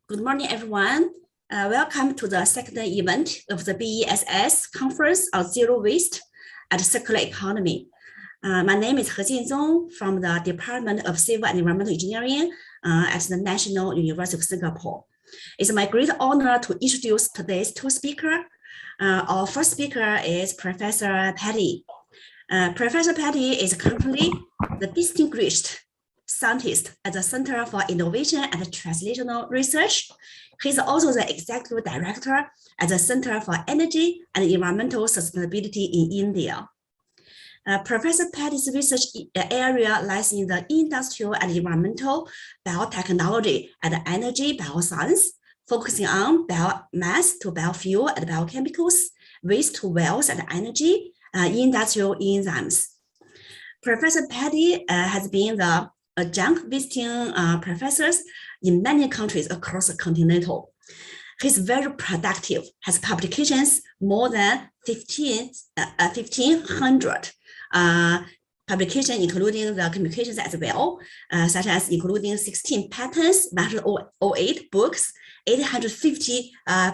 Good morning, everyone. Welcome to the second event of the BESS Conference on Zero Waste and Circular Economy. My name is He Jinzong from the Department of Civil and Environmental Engineering at the National University of Singapore. It's my great honor to introduce today's two speakers. Our first speaker is Professor Patty. Professor Patty is currently the distinguished scientist at the Center for Innovation and Translational Research. He's also the executive director at the Center for Energy and Environmental Sustainability in India. Professor Patty's research area lies in the industrial and environmental biotechnology and energy bioscience, focusing on biomass to biofuel and biochemicals, waste to wealth and energy, industrial enzymes. Professor Patty has been the adjunct visiting professors in many countries across the continental. He's very productive, has publications more than 1,500 publications, including the communications as well, such as including 16 patents, 108 books, 850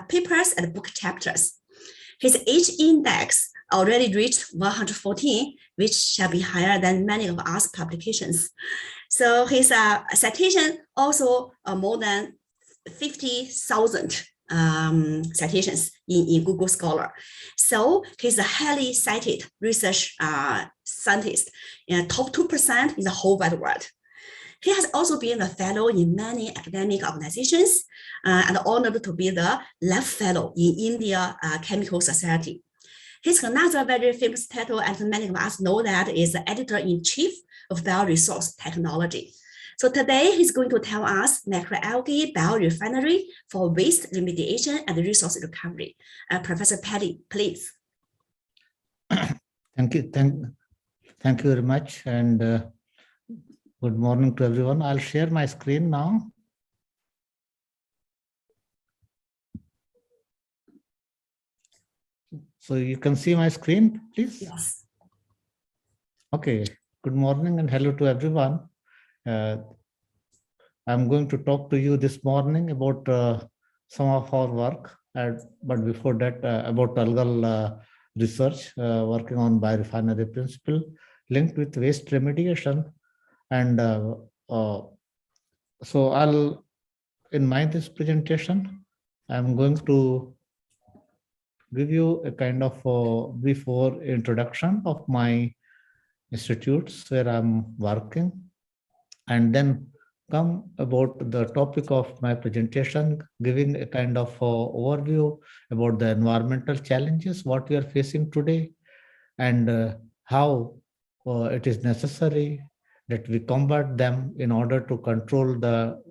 papers and book chapters. His H index already reached 114, which shall be higher than many of us publications. So his citation also more than 50,000 citations in Google Scholar. So he's a highly cited research scientist, top 2% in the whole wide world. He has also been a fellow in many academic organizations and honored to be the Left Fellow in India Chemical Society. He's another very famous title, and many of us know that, is the editor-in-chief of Bioresource Technology. So today he's going to tell us microalgae biorefinery for waste remediation and resource recovery. Professor Patty, please. Thank you very much, and good morning to everyone. I'll share my screen now. So you can see my screen, please? Yes. Okay, good morning and hello to everyone. I'm going to talk to you this morning about some of our work, but before that about algal research, working on biorefinery principle linked with waste remediation. And so in this presentation, I'm going to give you a kind of brief introduction of my institutes where I'm working, and then come about the topic of my presentation, giving a kind of overview about the environmental challenges, what we are facing today, and how it is necessary that we combat them in order to control the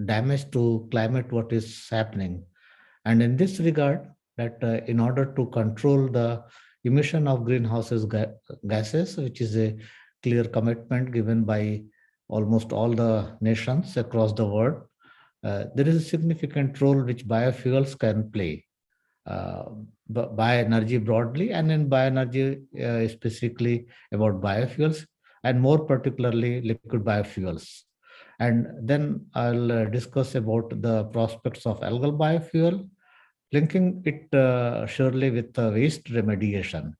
damage to climate, what is happening. And in this regard, that in order to control the emission of greenhouse gases, which is a clear commitment given by almost all the nations across the world, there is a significant role which biofuels can play. Bioenergy broadly, and in bioenergy specifically about biofuels, and more particularly liquid biofuels. And then I'll discuss about the prospects of algal biofuel, linking it surely with waste remediation,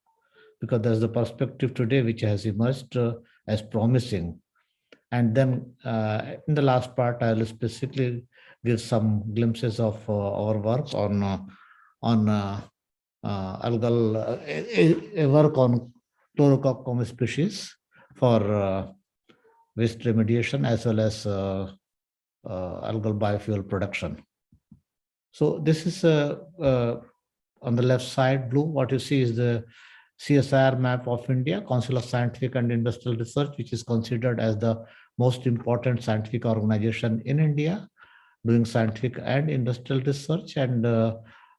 because there's the perspective today which has emerged as promising. And then in the last part, I'll specifically give some glimpses of our work on algal, work on Chlorococcum species for waste remediation as well as algal biofuel production. So this is on the left side, blue, what you see is the CSIR map of India, Council of Scientific and Industrial Research, which is considered as the most important scientific organization in India, doing scientific and industrial research. And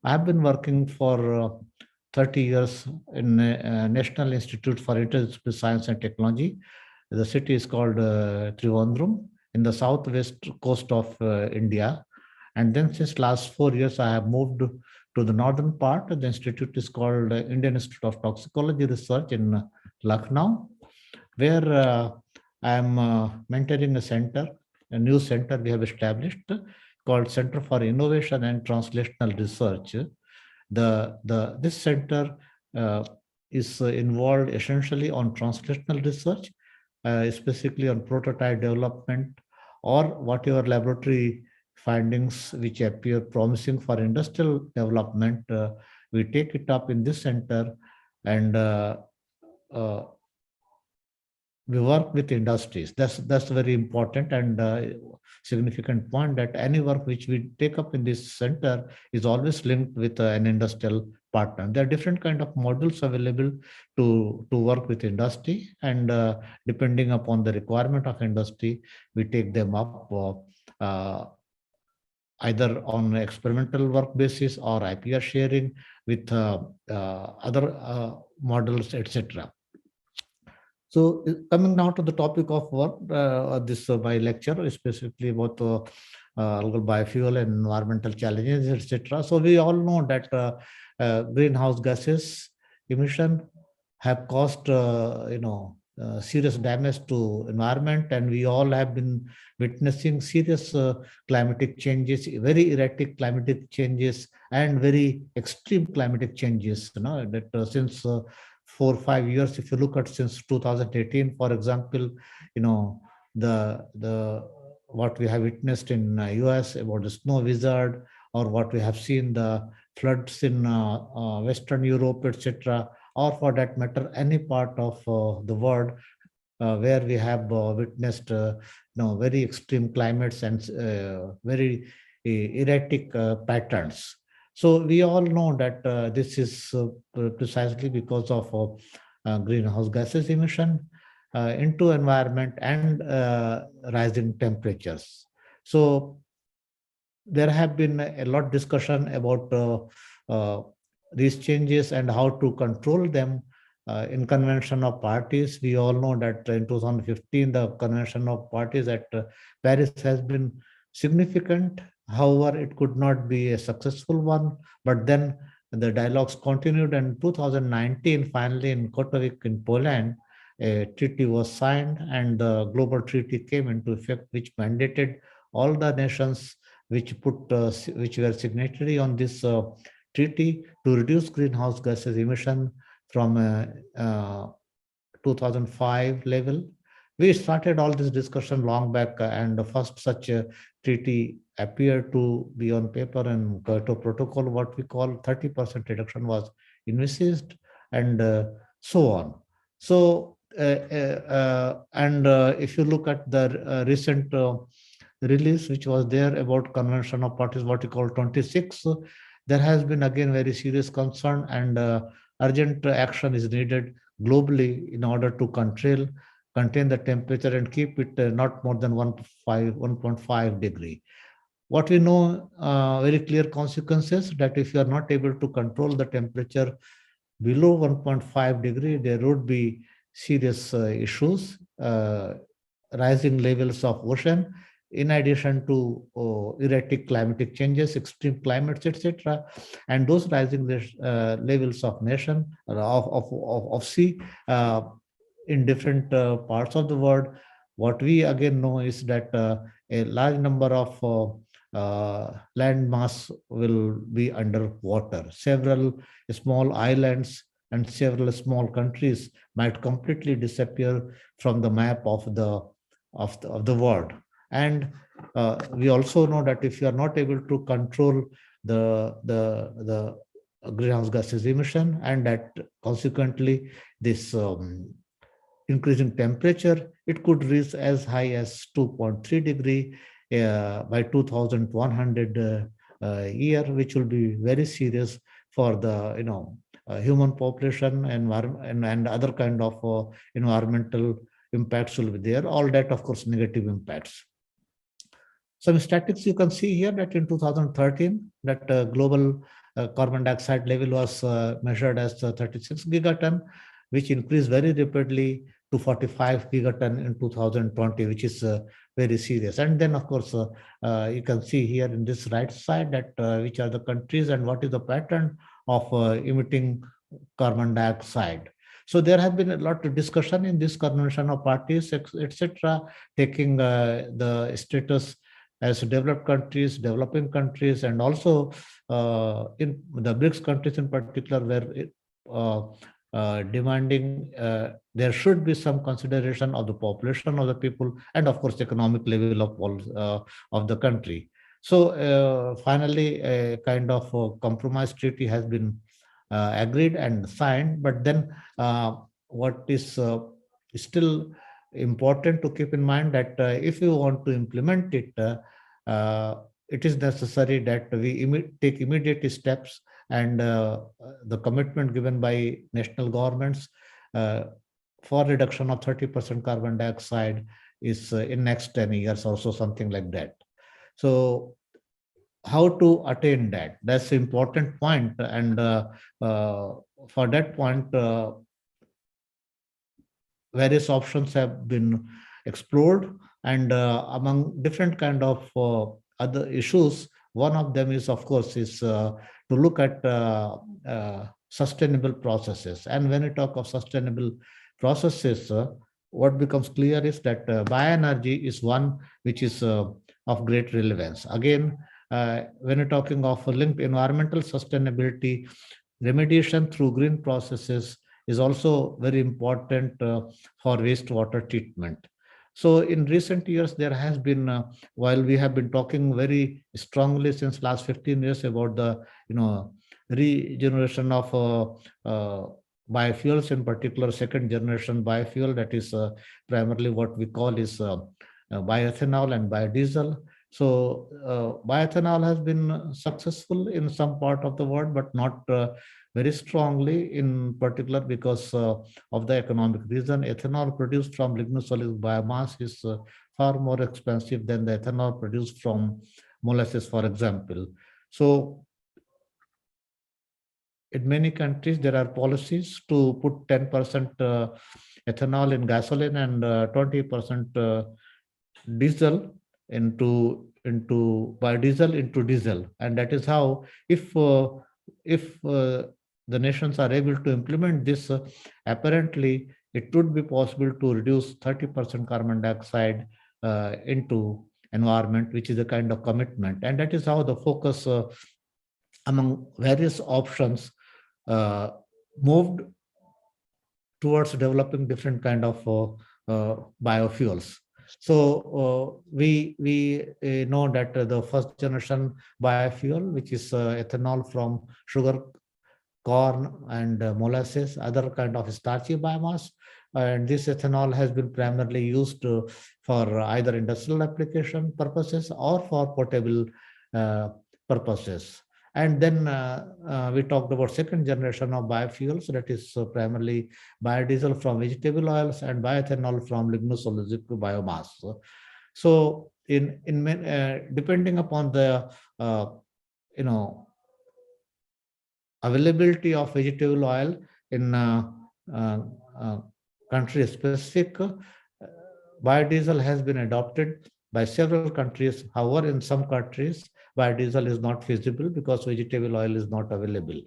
I've been working for 30 years in National Institute for Interdisciplinary Science and Technology. The city is called Trivandrum in the southwest coast of India. And then since last 4 years, I have moved to the northern part. The institute is called Indian Institute of Toxicology Research in Lucknow, where I am mentoring a new center we have established called Center for Innovation and Translational Research. This center is involved essentially on translational research, specifically on prototype development or whatever laboratory findings which appear promising for industrial development. We take it up in this center, and we work with industries. That's very important and significant point, that any work which we take up in this center is always linked with an industrial partner. There are different kind of models available to work with industry, and depending upon the requirement of industry, we take them up either on experimental work basis or IPR sharing with other models, etc. So coming now to the topic of work, my lecture is specifically about algal biofuel and environmental challenges, etc. So we all know that greenhouse gases emission have caused serious damage to environment, and we all have been witnessing serious climatic changes, very erratic climatic changes, and very extreme climatic changes. That since 4 or 5 years, if you look at since 2018, for example, the what we have witnessed in US about the snow blizzard, or what we have seen the floods in Western Europe, etc., or for that matter, any part of the world where we have witnessed very extreme climates and very erratic patterns. So we all know that this is precisely because of greenhouse gases emission into environment and rising temperatures. So there have been a lot of discussion about these changes and how to control them in Convention of Parties. We all know that in 2015, the Convention of Parties at Paris has been significant. However, it could not be a successful one, but then the dialogues continued, and 2019, finally in Katowice in Poland, a treaty was signed, and the global treaty came into effect, which mandated all the nations which were signatory on this treaty to reduce greenhouse gases emission from 2005 level. We started all this discussion long back, and the first such a treaty appeared to be on paper, and Kyoto Protocol, what we call 30% reduction, was envisaged, and so on. So, if you look at the recent release which was there about Convention of Parties, what we call 26, there has been again very serious concern, and urgent action is needed globally in order to contain the temperature and keep it not more than 1.5 degree. What we know, very clear consequences, that if you are not able to control the temperature below 1.5 degree, there would be serious issues, rising levels of ocean, in addition to erratic climatic changes, extreme climates, etc., and those rising levels of sea in different parts of the world. What we again know is that a large number of land mass will be underwater. Several small islands and several small countries might completely disappear from the map of the world. And we also know that if you are not able to control the greenhouse gases emission, and that consequently this increasing temperature, it could reach as high as 2.3 degree by 2100 year, which will be very serious for the human population, and other kind of environmental impacts will be there. All that, of course, negative impacts. Some statistics you can see here, that in 2013, that global carbon dioxide level was measured as 36 gigaton, which increased very rapidly to 45 gigaton in 2020, which is very serious. And then, of course, you can see here in this right side that which are the countries and what is the pattern of emitting carbon dioxide. So there has been a lot of discussion in this Convention of Parties, etc., taking the status as developed countries, developing countries, and also in the BRICS countries in particular, where demanding there should be some consideration of the population of the people and of course economic level of the country. So finally a kind of compromise treaty has been agreed and signed, but then what is still important to keep in mind that if you want to implement it, it is necessary that we take immediate steps, and the commitment given by national governments for reduction of 30% carbon dioxide is in next 10 years or so, something like that. So how to attain that? That's the important point. And for that point, various options have been explored, and among different kind of other issues, one of them is of course is to look at sustainable processes. And when we talk of sustainable processes, what becomes clear is that bioenergy is one which is of great relevance. Again, when you're talking of linked environmental sustainability, remediation through green processes is also very important for wastewater treatment. So in recent years, there has been, while we have been talking very strongly since last 15 years about the, regeneration of biofuels, in particular second generation biofuel, that is primarily what we call is bioethanol and biodiesel. So bioethanol has been successful in some part of the world, but not very strongly, in particular because of the economic reason. Ethanol produced from lignocellulose biomass is far more expensive than the ethanol produced from molasses, for example. So in many countries, there are policies to put 10% ethanol in gasoline and 20% diesel into biodiesel into diesel. And that is how, if the nations are able to implement this, apparently it would be possible to reduce 30% carbon dioxide into environment, which is a kind of commitment. And that is how the focus among various options moved towards developing different kind of biofuels. So we know that the first generation biofuel, which is ethanol from sugar, corn, and molasses, other kind of starchy biomass, and this ethanol has been primarily used for either industrial application purposes or for potable purposes. And then we talked about second generation of biofuels, that is primarily biodiesel from vegetable oils and bioethanol from lignocellulosic biomass. So in depending upon the availability of vegetable oil in country specific, biodiesel has been adopted by several countries. However, in some countries, biodiesel is not feasible because vegetable oil is not available.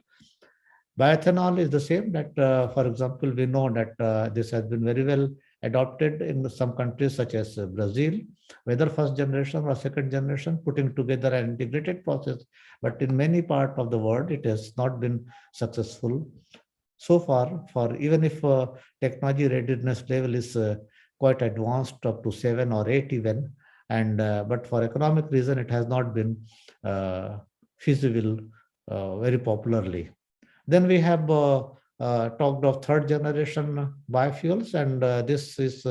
Bioethanol is the same, that, for example, we know that this has been very well adopted in some countries such as Brazil, whether first generation or second generation, putting together an integrated process. But in many parts of the world, it has not been successful so far, for even if technology readiness level is quite advanced, up to 7 or 8 even, and but for economic reason, it has not been feasible very popularly. Then we have talked of third generation biofuels, and this is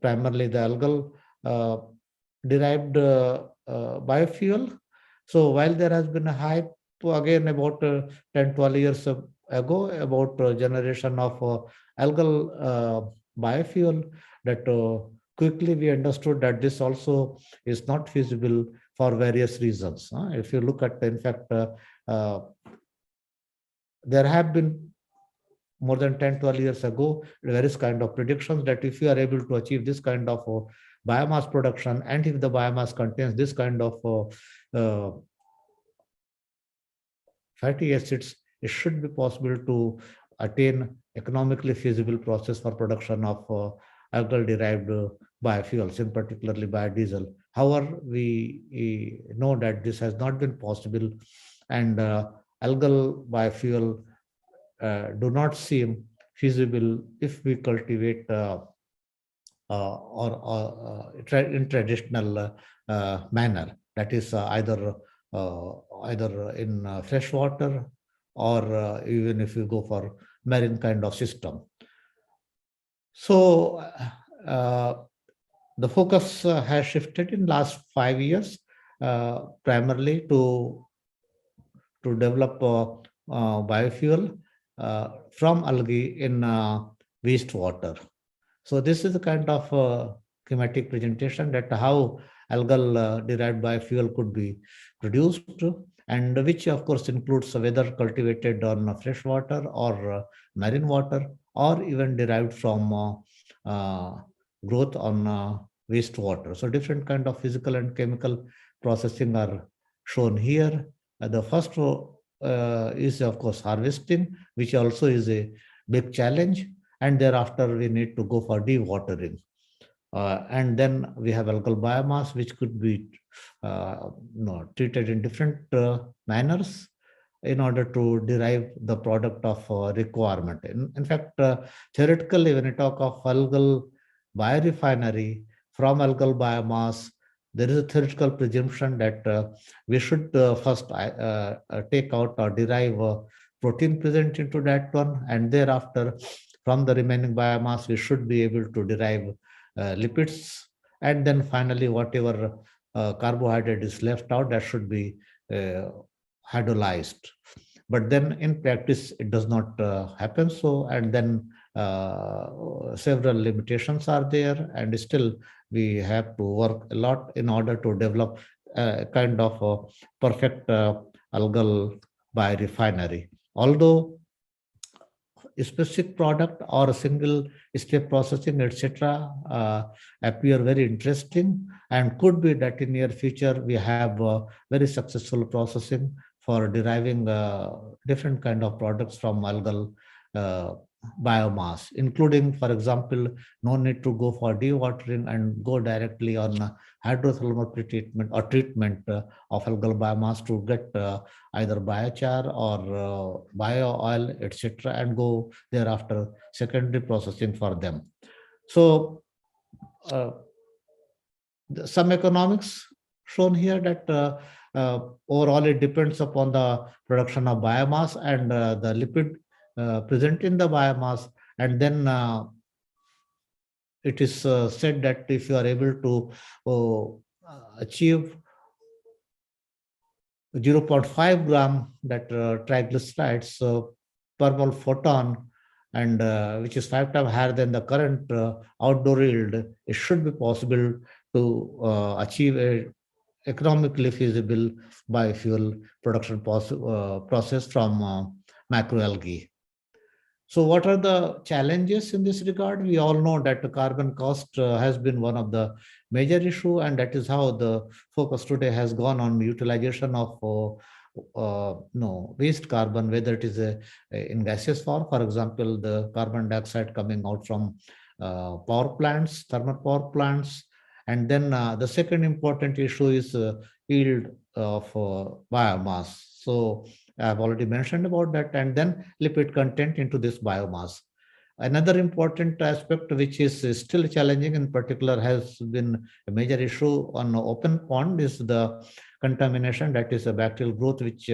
primarily the algal derived biofuel. So while there has been a hype again about 10-12 years ago about generation of algal biofuel, that quickly we understood that this also is not feasible for various reasons. If you look at, in fact, there have been more than 10-12 years ago various kind of predictions that if you are able to achieve this kind of biomass production, and if the biomass contains this kind of fatty acids, it should be possible to attain economically feasible process for production of algal derived biofuels, in particularly biodiesel. However, we know that this has not been possible, and algal biofuel do not seem feasible if we cultivate in traditional manner. That is either in fresh water, or even if you go for marine kind of system. So the focus has shifted in last 5 years, primarily to develop biofuel from algae in wastewater. So this is the kind of schematic presentation that how algal derived biofuel could be produced, and which of course includes whether cultivated on fresh water or marine water, or even derived from growth on wastewater. So different kind of physical and chemical processing are shown here. The first is of course harvesting, which also is a big challenge, and thereafter we need to go for dewatering. And then we have algal biomass, which could be treated in different manners in order to derive the product of requirement. In fact, theoretically, when we talk of algal biorefinery from algal biomass, there is a theoretical presumption that we should first take out or derive protein present into that one, and thereafter from the remaining biomass we should be able to derive lipids, and then finally whatever carbohydrate is left out, that should be hydrolyzed. But then in practice it does not happen so, and then several limitations are there, and still we have to work a lot in order to develop a kind of a perfect algal biorefinery. Although a specific product or a single step processing, etc., appear very interesting, and could be that in near future we have very successful processing for deriving different kind of products from algal biomass, including, for example, no need to go for dewatering and go directly on hydrothermal pretreatment or treatment of algal biomass to get either biochar or bio oil, etc., and go thereafter secondary processing for them. So some economics shown here that overall it depends upon the production of biomass and the lipid present in the biomass, and then it is said that if you are able to achieve 0.5 gram that triglycerides per mole photon, and which is 5 times higher than the current outdoor yield, it should be possible to achieve a economically feasible biofuel production process from macroalgae. So what are the challenges in this regard? We all know that the carbon cost has been one of the major issue, and that is how the focus today has gone on utilization of waste carbon, whether it is in gaseous form, for example, the carbon dioxide coming out from power plants, thermal power plants. And then the second important issue is yield of biomass. So I've already mentioned about that, and then lipid content into this biomass. Another important aspect which is still challenging, in particular has been a major issue on open pond, is the contamination, that is a bacterial growth which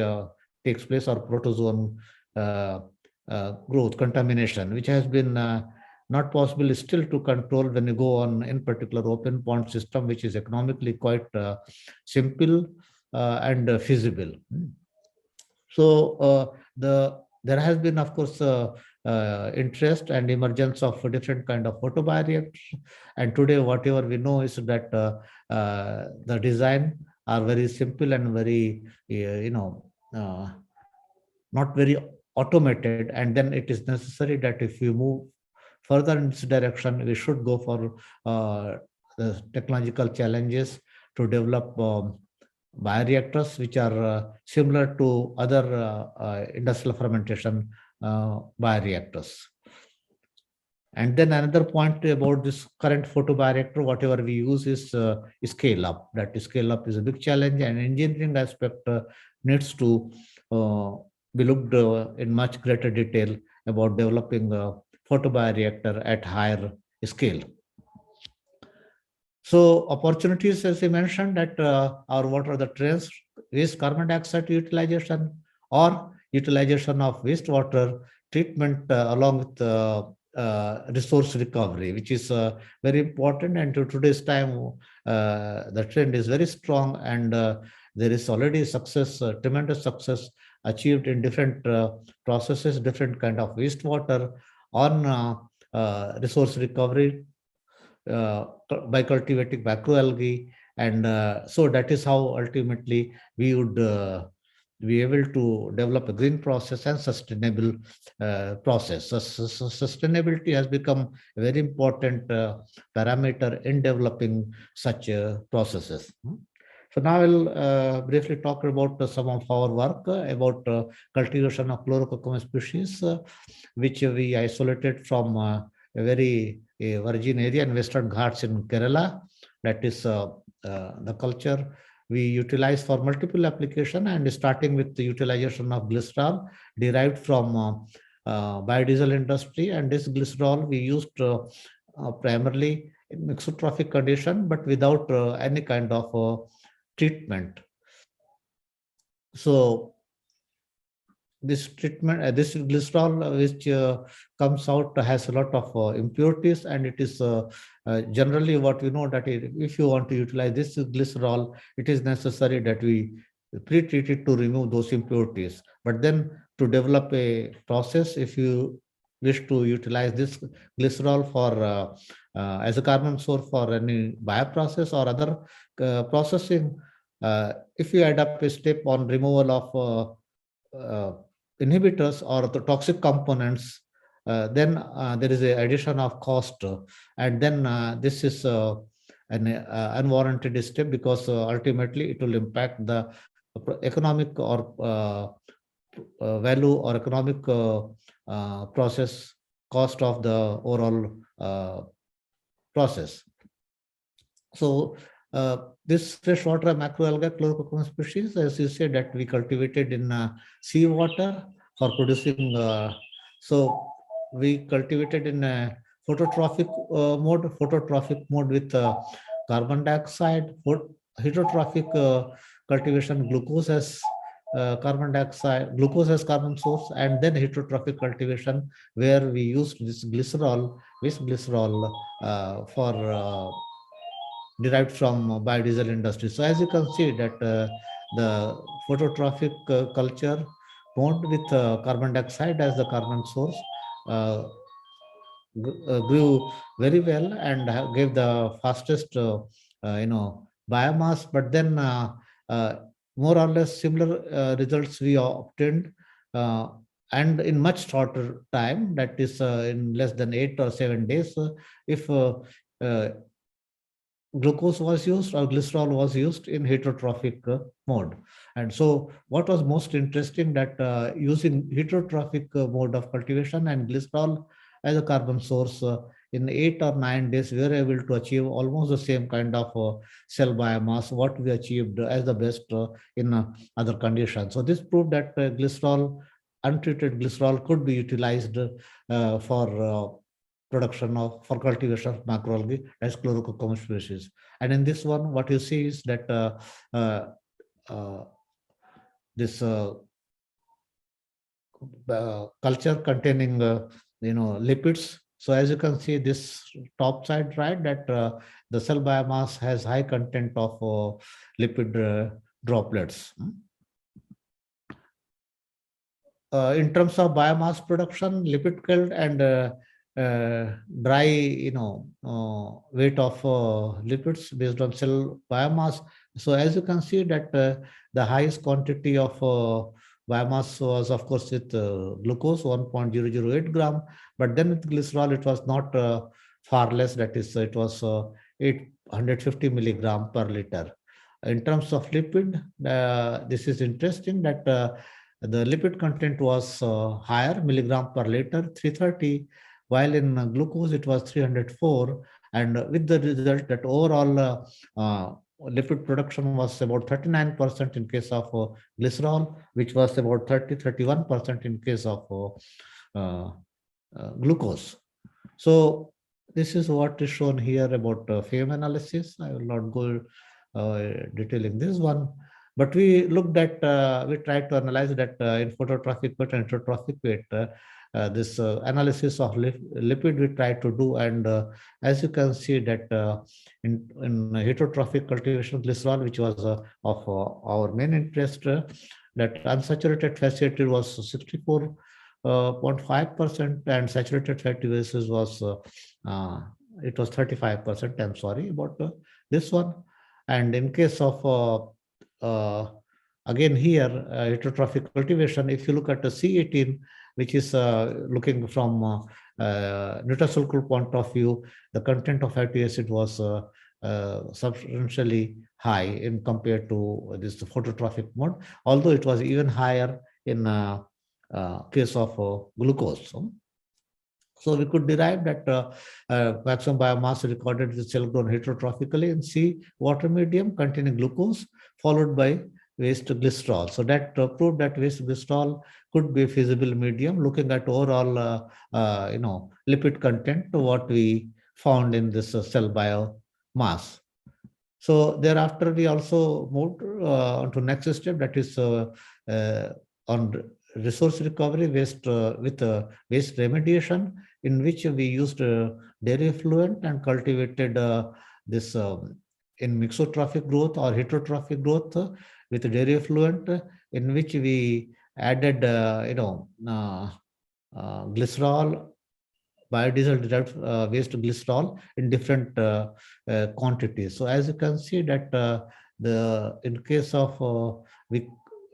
takes place, or protozoan growth contamination, which has been not possible still to control when you go on, in particular, open pond system, which is economically quite simple and feasible. So there has been, of course, interest and emergence of different kind of photobioreactors. And today, whatever we know is that the design are very simple and very, not very automated. And then it is necessary that if we move further in this direction, we should go for the technological challenges to develop bioreactors which are similar to other industrial fermentation bioreactors. And then another point about this current photobioreactor, whatever we use is scale up. That scale up is a big challenge, and engineering aspect needs to be looked in much greater detail about developing a photobioreactor at higher scale. So opportunities, as I mentioned, that are what are the trends: waste carbon dioxide utilization or utilization of wastewater treatment along with resource recovery, which is very important. And to today's time, the trend is very strong, and there is already success, tremendous success achieved in different processes, different kind of wastewater on resource recovery by cultivating macroalgae. And so that is how ultimately we would be able to develop a green process and sustainable process. So sustainability has become a very important parameter in developing such processes. So now I'll briefly talk about some of our work about cultivation of Chlorococcum species, which we isolated from a very virgin area in Western Ghats in Kerala. That is the culture we utilize for multiple application, and starting with the utilization of glycerol derived from biodiesel industry. And this glycerol we used primarily in mixotrophic condition, but without any kind of treatment. So this treatment, this glycerol which comes out has a lot of impurities, and it is generally what we know that if you want to utilize this glycerol, it is necessary that we pre-treat it to remove those impurities. But then to develop a process, if you wish to utilize this glycerol for as a carbon source for any bioprocess or other processing, if you add up a step on removal of inhibitors or the toxic components, then there is an addition of cost, and then this is an unwarranted step, because ultimately it will impact the economic or value or economic process cost of the overall process. So this freshwater macroalgae Chlorococcum species, as you said, that we cultivated in seawater for producing. So we cultivated in a phototrophic mode with carbon dioxide, heterotrophic cultivation, glucose as carbon dioxide, glucose as carbon source, and then heterotrophic cultivation where we used this glycerol, waste glycerol for derived from biodiesel industry. So as you can see that the phototrophic culture mode with carbon dioxide as the carbon source grew very well and gave the fastest biomass. But then more or less similar results we obtained and in much shorter time, that is in less than 8 or 7 days, if glucose was used or glycerol was used in heterotrophic mode. And so what was most interesting, that using heterotrophic mode of cultivation and glycerol as a carbon source, in 8 or 9 days, we were able to achieve almost the same kind of cell biomass, what we achieved as the best in other conditions. So this proved that glycerol, untreated glycerol could be utilized for production for cultivation of macroalgae as Chlorococcum species. And in this one, what you see is that this culture containing lipids. So as you can see this top side, right, that the cell biomass has high content of lipid droplets. In terms of biomass production, lipid killed and dry, weight of lipids based on cell biomass. So as you can see that the highest quantity of biomass was, of course, with glucose, 1.008 gram. But then with glycerol, it was not far less. That is, it was 850 milligram per liter. In terms of lipid, this is interesting that the lipid content was higher, milligram per liter, 330, while in glucose it was 304, and with the result that overall lipid production was about 39% in case of glycerol, which was about 31% in case of glucose. So this is what is shown here about FAME analysis. I will not go detailing this one, but we looked at, we tried to analyze that in phototrophic weight and heterotrophic weight, this analysis of lipid we tried to do. And as you can see that in heterotrophic cultivation glycerol, which was of our main interest, that unsaturated fatty acid was 64.5%, and saturated fatty acids was it was 35%. I'm sorry about this one. And in case of again here heterotrophic cultivation, if you look at the C18, which is looking from nutraceutical point of view, the content of fatty acid was substantially high in compared to this phototrophic mode, although it was even higher in case of glucose. So we could derive that maximum biomass recorded with cell grown heterotrophically in sea water medium containing glucose, followed by waste glycerol. So that proved that waste glycerol could be a feasible medium, looking at overall lipid content, what we found in this cell biomass. So thereafter we also moved on to next step, that is on resource recovery waste with waste remediation, in which we used dairy effluent and cultivated this in mixotrophic growth or heterotrophic growth with dairy effluent, in which we added glycerol, biodiesel derived waste glycerol in different quantities. So as you can see that in case of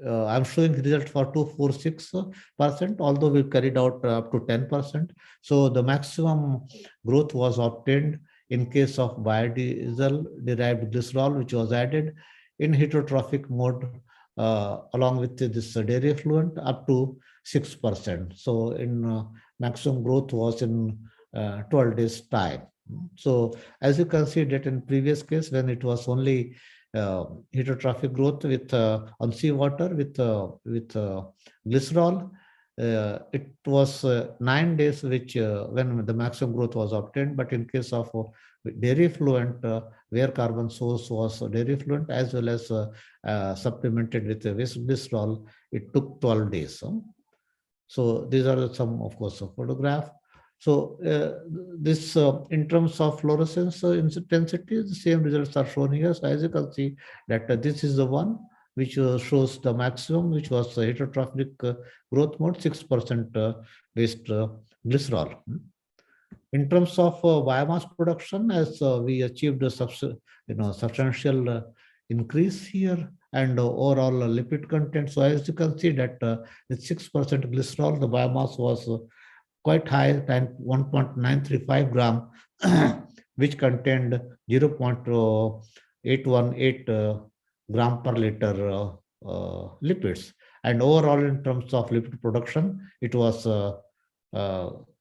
I'm showing result for 246%, although we carried out up to 10%. So the maximum growth was obtained in case of biodiesel derived glycerol, which was added in heterotrophic mode along with this dairy effluent up to 6%. So in maximum growth was in 12 days time. So as you can see that in previous case, when it was only heterotrophic growth with on seawater with glycerol, it was 9 days which when the maximum growth was obtained. But in case of dairy effluent, where carbon source was dairy effluent as well as supplemented with waste glycerol, it took 12 days. So these are some, of course, a photograph. So this in terms of fluorescence intensity, the same results are shown here. So as you can see that this is the one which shows the maximum, which was heterotrophic growth mode, 6% waste glycerol. In terms of biomass production, as we achieved a substantial increase here, and overall lipid content. So as you can see that with 6% glycerol, the biomass was quite high, 1.935 gram, which contained 0.818 gram per liter lipids. And overall, in terms of lipid production, it was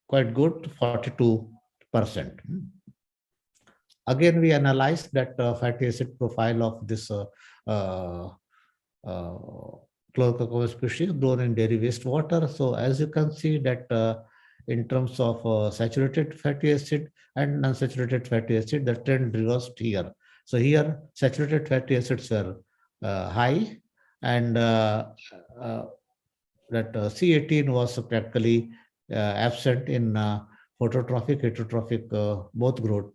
quite good, 42%. Again, we analyzed that fatty acid profile of this chlorocacao species grown in dairy wastewater. So as you can see that in terms of saturated fatty acid and unsaturated fatty acid, the trend reversed here. So here saturated fatty acids were high, and that C18 was practically absent in phototrophic, heterotrophic both growth.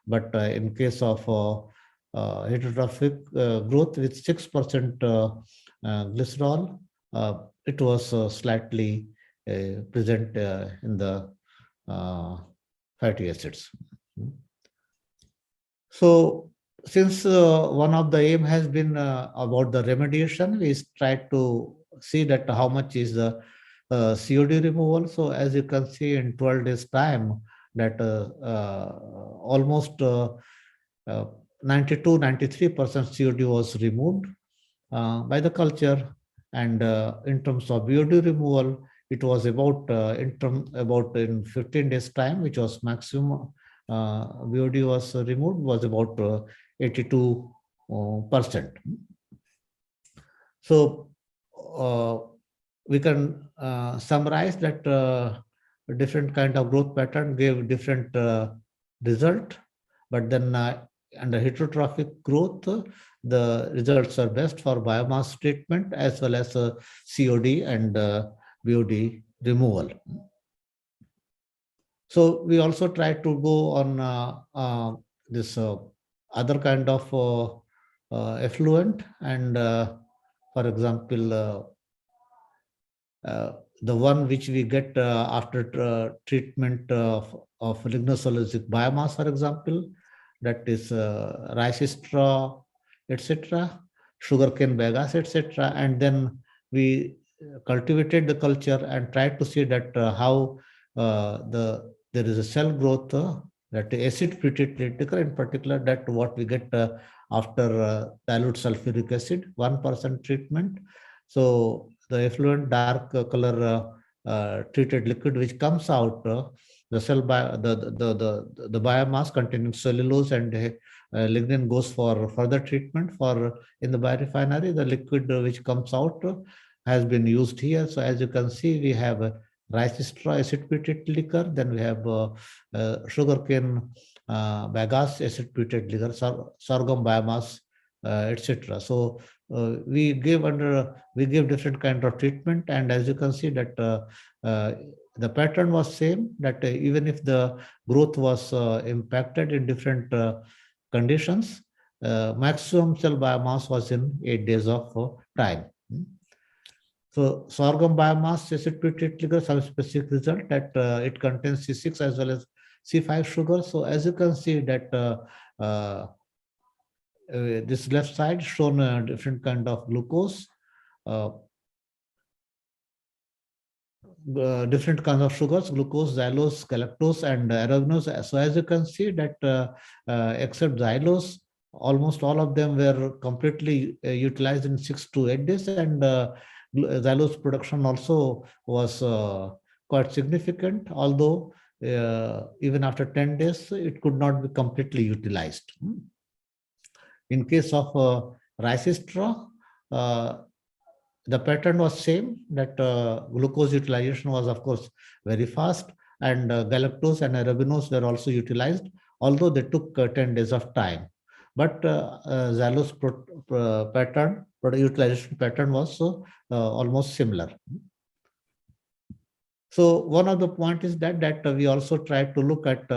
But in case of heterotrophic growth with 6% glycerol, it was slightly present in the fatty acids. So since one of the aim has been about the remediation, we tried to see that how much is the COD removal. So as you can see in 12 days time that almost 92-93% COD was removed by the culture. And in terms of BOD removal, it was about in 15 days time, which was maximum BOD was removed, was about 82%. So we can summarize that different kind of growth pattern gave different result, but then under heterotrophic growth, the results are best for biomass treatment as well as COD and BOD removal. So we also try to go on this other kind of effluent, and for example, the one which we get after treatment of lignocellulosic biomass, for example, that is rice straw, etc., sugarcane bagasse, etc., and then we cultivated the culture and tried to see that how there is a cell growth, that acid treated liquor in particular, that what we get after dilute sulfuric acid 1% treatment. So the effluent dark color treated liquid which comes out, the biomass containing cellulose and lignin goes for further treatment for in the biorefinery. The liquid which comes out has been used here. So as you can see, we have rice straw acid treated liquor, then we have sugarcane bagasse acid treated liquor, sorghum biomass, etc. So we give different kind of treatment, and as you can see that the pattern was same, that even if the growth was impacted in different conditions, maximum cell biomass was in 8 days of time. So sorghum biomass acid treated liquor, some specific result that it contains C6 as well as C5 sugar. So as you can see that this left side shown a different kind of glucose, different kinds of sugars, glucose, xylose, galactose, and arabinose. So as you can see that except xylose, almost all of them were completely utilized in 6 to 8 days, and xylose production also was quite significant, although even after 10 days, it could not be completely utilized. In case of rice straw, the pattern was same, that glucose utilization was of course very fast, and galactose and arabinose were also utilized, although they took 10 days of time. But xylose pattern, utilization pattern was almost similar. So one of the point is that we also try to look at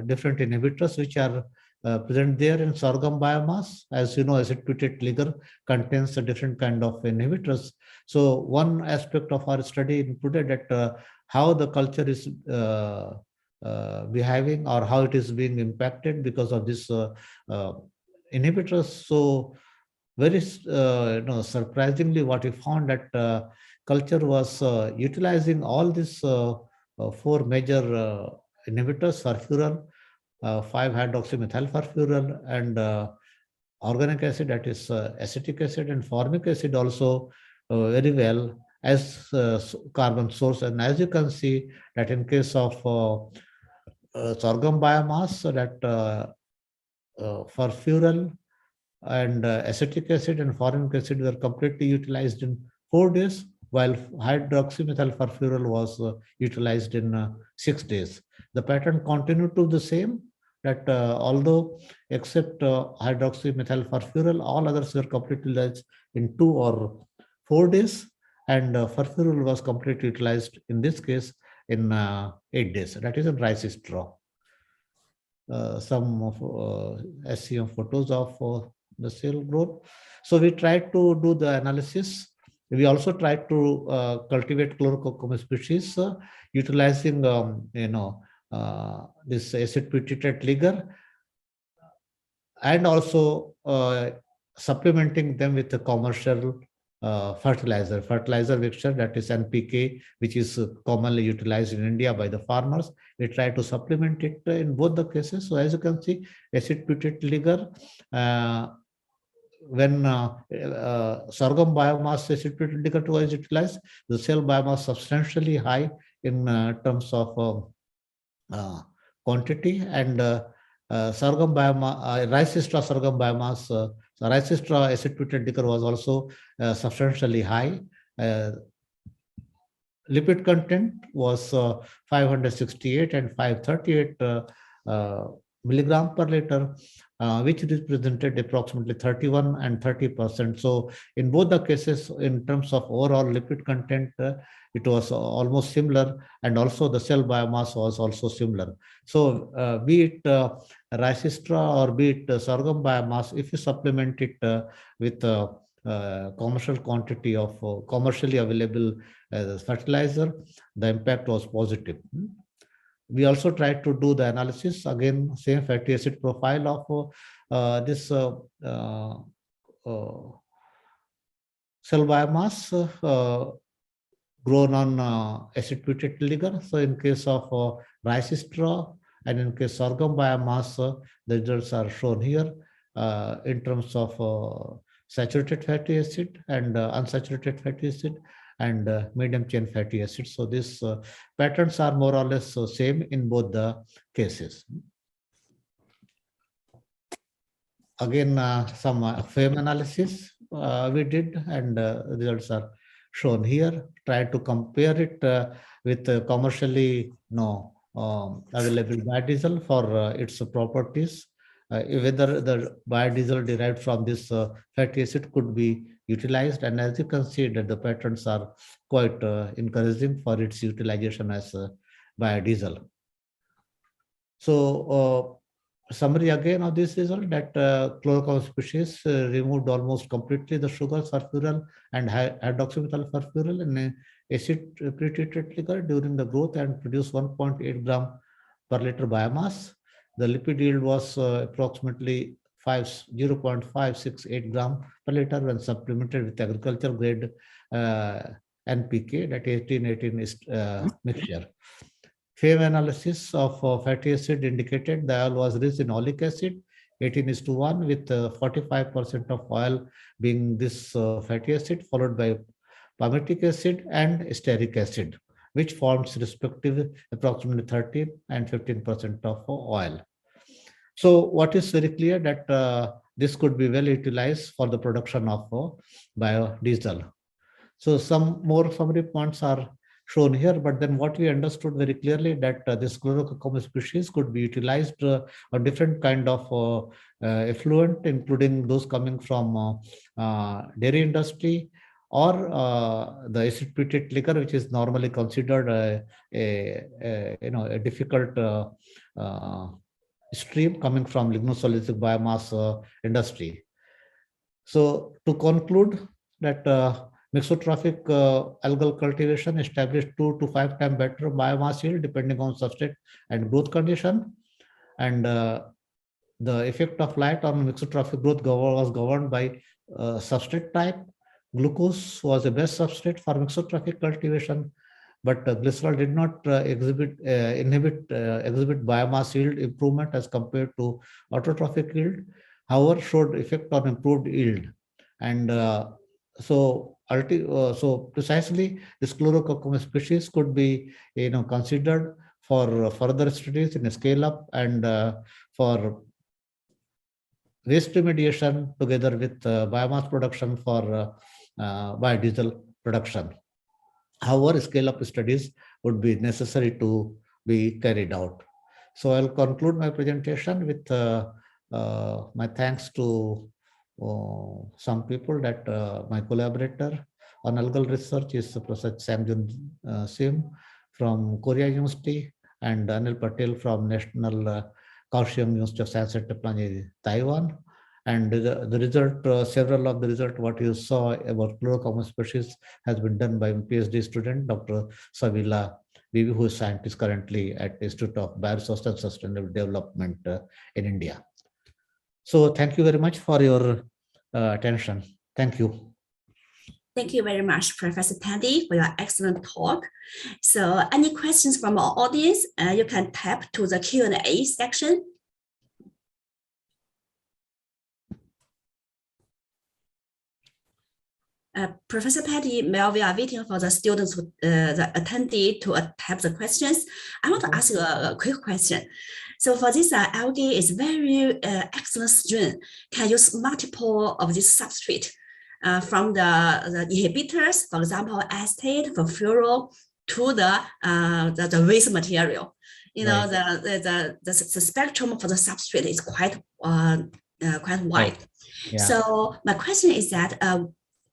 different inhibitors which are present there in sorghum biomass. As you know, acid treated liquor contains a different kind of inhibitors. So one aspect of our study included that how the culture is behaving, or how it is being impacted because of this inhibitors. So very surprisingly, what we found that culture was utilizing all these 4 major inhibitors: sulfural, 5-hydroxymethylfurfural, and organic acid, that is acetic acid, and formic acid also very well as carbon source. And as you can see that in case of sorghum biomass, that furfural and acetic acid and formic acid were completely utilized in 4 days, while hydroxymethylfurfural was utilized in 6 days. The pattern continued to the same, that although except hydroxymethylfurfural, all others were completely utilized in 2 or 4 days, and furfural was completely utilized in this case in 8 days. That is in rice straw. Some of SCM photos of the cell growth. So we tried to do the analysis. We also tried to cultivate chlorococcum species utilizing this acid treated liquor, and also supplementing them with a commercial fertilizer mixture, that is NPK, which is commonly utilized in India by the farmers. We try to supplement it in both the cases. So as you can see, acid treated liquor when sorghum biomass acid-treated liquor was utilized, the cell biomass substantially high in terms of quantity, and sorghum biomass, Ricystra sorghum biomass, Ricystra acid-treated liquor was also substantially high. Lipid content was 568 and 538 milligram per liter, which represented approximately 31 and 30%. So in both the cases, in terms of overall lipid content, it was almost similar, and also the cell biomass was also similar. So be it Ricystra or be it sorghum biomass, if you supplement it with commercial quantity of commercially available fertilizer, the impact was positive. We also tried to do the analysis, again, same fatty acid profile of this cell biomass grown on acid-treated liquor. So in case of Ricystra and in case sorghum biomass, the results are shown here in terms of saturated fatty acid and unsaturated fatty acid and medium chain fatty acids. So these patterns are more or less same in both the cases. Again, some FAME analysis we did, and results are shown here. Try to compare it with commercially available biodiesel for its properties. Whether the biodiesel derived from this fatty acid could be utilized, and as you can see that the patterns are quite encouraging for its utilization as biodiesel. So summary again of this result, that chlorocarbon species removed almost completely the sugar, sulfuryl and hydroxymethyl furfuryl in acid pretreated liquor during the growth and produced 1.8 gram per liter biomass. The lipid yield was approximately 0.568 gram per liter when supplemented with agricultural grade NPK, that 18-18 mixture. FAME analysis of fatty acid indicated the oil was rich in oleic acid, 18:1, with 45% of oil being this fatty acid, followed by palmitic acid and stearic acid, which forms respectively approximately 13 and 15% of oil. So what is very clear that this could be well utilized for the production of biodiesel. So some more summary points are shown here, but then what we understood very clearly that this chlorocarbon species could be utilized on different kind of effluent, including those coming from dairy industry or the acid treated liquor, which is normally considered a difficult stream coming from lignocellulosic biomass industry. So to conclude that mixotrophic algal cultivation established 2 to 5 times better biomass yield depending on substrate and growth condition, and the effect of light on mixotrophic growth was governed by substrate type. Glucose was the best substrate for mixotrophic cultivation, but glycerol did not exhibit biomass yield improvement as compared to autotrophic yield, however showed effect on improved yield. And so precisely this chlorocarbon species could be considered for further studies in a scale up and for waste remediation together with biomass production for biodiesel production. However, scale-up studies would be necessary to be carried out. So I'll conclude my presentation with my thanks to some people, that my collaborator on algal research is Professor Sang-Jun Sim from Korea University, and Anil Patel from National Kaohsiung University of Science and Technology, Taiwan. And the result, several of the result what you saw about chlorocarbon species has been done by a PhD student, Dr. Savila Bibi, who is scientist currently at the Institute of Bioresource and Sustainable Development in India. So thank you very much for your attention. Thank you. Thank you very much, Professor Tandy, for your excellent talk. So any questions from our audience, you can tap to the Q&A section. Professor Patty, while we are waiting for the students, the attendee to type the questions, I want to ask you a quick question. So for this algae is very excellent strain, can use multiple of this substrate from the inhibitors, for example, acetate, furfural, to the waste material. You know, the spectrum for the substrate is quite wide. Yeah. So my question is that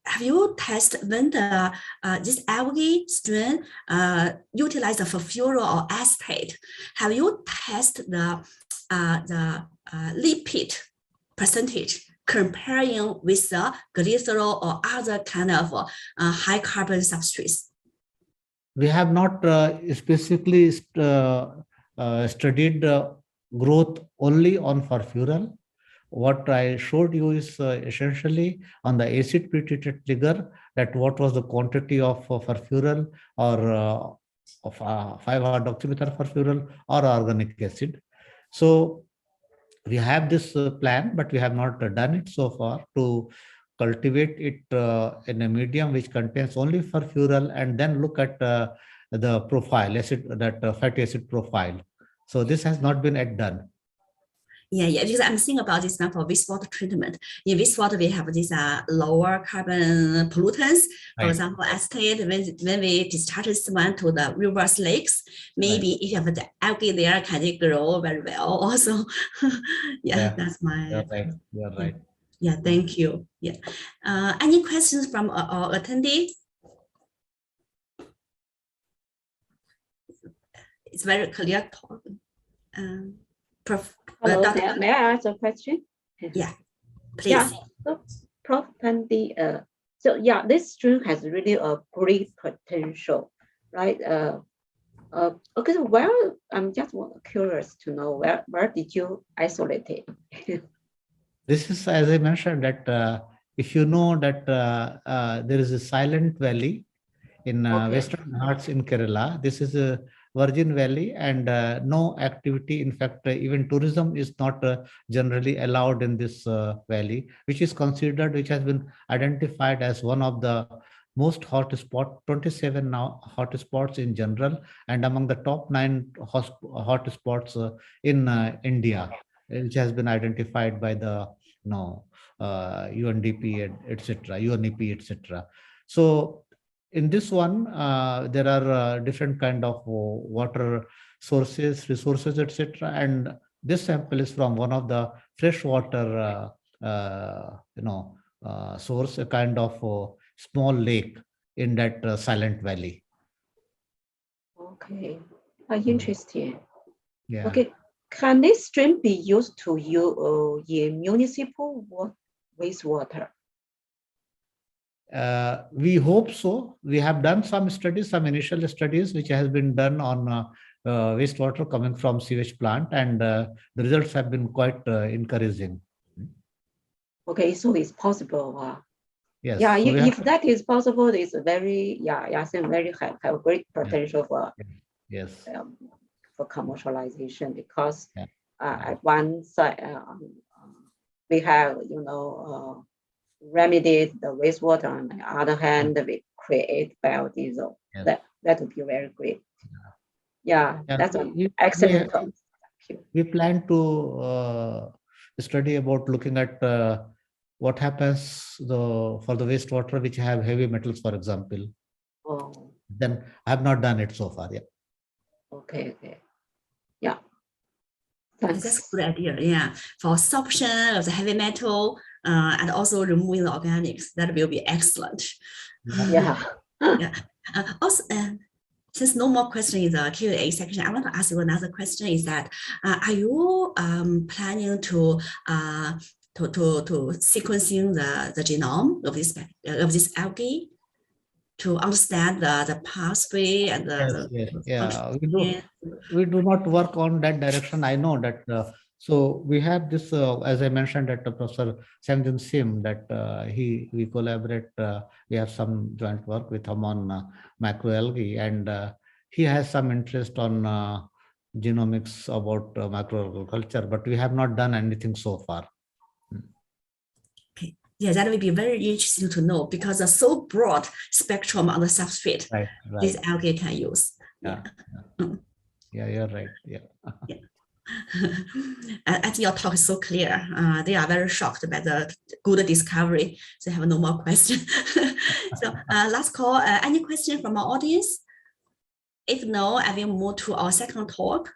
have you tested when the this algae strain utilize the furfural or acetate? Have you tested the lipid percentage comparing with the glycerol or other kind of high carbon substrates? We have not specifically studied growth only on furfural. What I showed you is essentially on the acid pretreated trigger that what was the quantity of furfural or of 5-hydroxymethyl or organic acid. So we have this plan, but we have not done it so far to cultivate it in a medium which contains only furfural and then look at the profile, fatty acid profile. So this has not been yet done. Yeah, because I'm thinking about this now for wastewater treatment. In wastewater, we have these lower carbon pollutants, for example, acetate. When we discharge this one to the rivers, lakes, maybe if you have the algae there, can they grow very well also? That's my. You're right. You're right. Yeah, thank you. Yeah. Any questions from our attendee? It's very clear talk. Hello, may I ask a question? Yeah, please. Yeah, so Prof. Tandy, so yeah, this strain has really a great potential, right? Okay, so I'm just curious to know where did you isolate it? This is, as I mentioned, that if you know that there is a silent valley in Western Ghats in Kerala. This is a virgin valley and no activity. In fact, even tourism is not generally allowed in this valley, which is considered, which has been identified as one of the most hotspot, 27 now hotspots in general, and among the top 9 hotspots in India, which has been identified by the UNDP and etc. UNEP etc. So in this one, there are different kind of water sources, resources, etc. And this sample is from one of the freshwater, source, a kind of small lake in that silent valley. Okay, interesting. Yeah. Okay, can this stream be used to use in municipal wastewater? We hope so. We have done some studies, some initial studies, which has been done on wastewater coming from sewage plant, and the results have been quite encouraging. Okay, so it's possible. Yes. Yeah, so if that is possible, it's very, I think very have great potential for for commercialization, because at one side we have remedied the wastewater, on the other hand we create biodiesel. That would be very great. That's an excellent point. We plan to study about looking at what happens for the wastewater which have heavy metals, for example. Then I have not done it so far. Okay. Yeah. Thanks. That's a good idea. Yeah, for absorption of the heavy metal and also removing the organics, that will be excellent. Yeah. Also, since no more question in the Q&A section, I want to ask you another question. Is that are you planning to sequencing the genome of this algae to understand the pathway and we do not work on that direction. I know that. So we have this, as I mentioned, that Professor Sang-Jun Sim, that we collaborate. We have some joint work with him on macroalgae, and he has some interest on genomics about macroalgal culture, but we have not done anything so far. Okay, Yeah, that will be very interesting to know because a so broad spectrum on the substrate Right. this algae can use. Yeah. Yeah, you're right. Yeah. Yeah. I think your talk is so clear. They are very shocked by the good discovery. So I have no more questions. So last call, any question from our audience? If no, I will move to our second talk.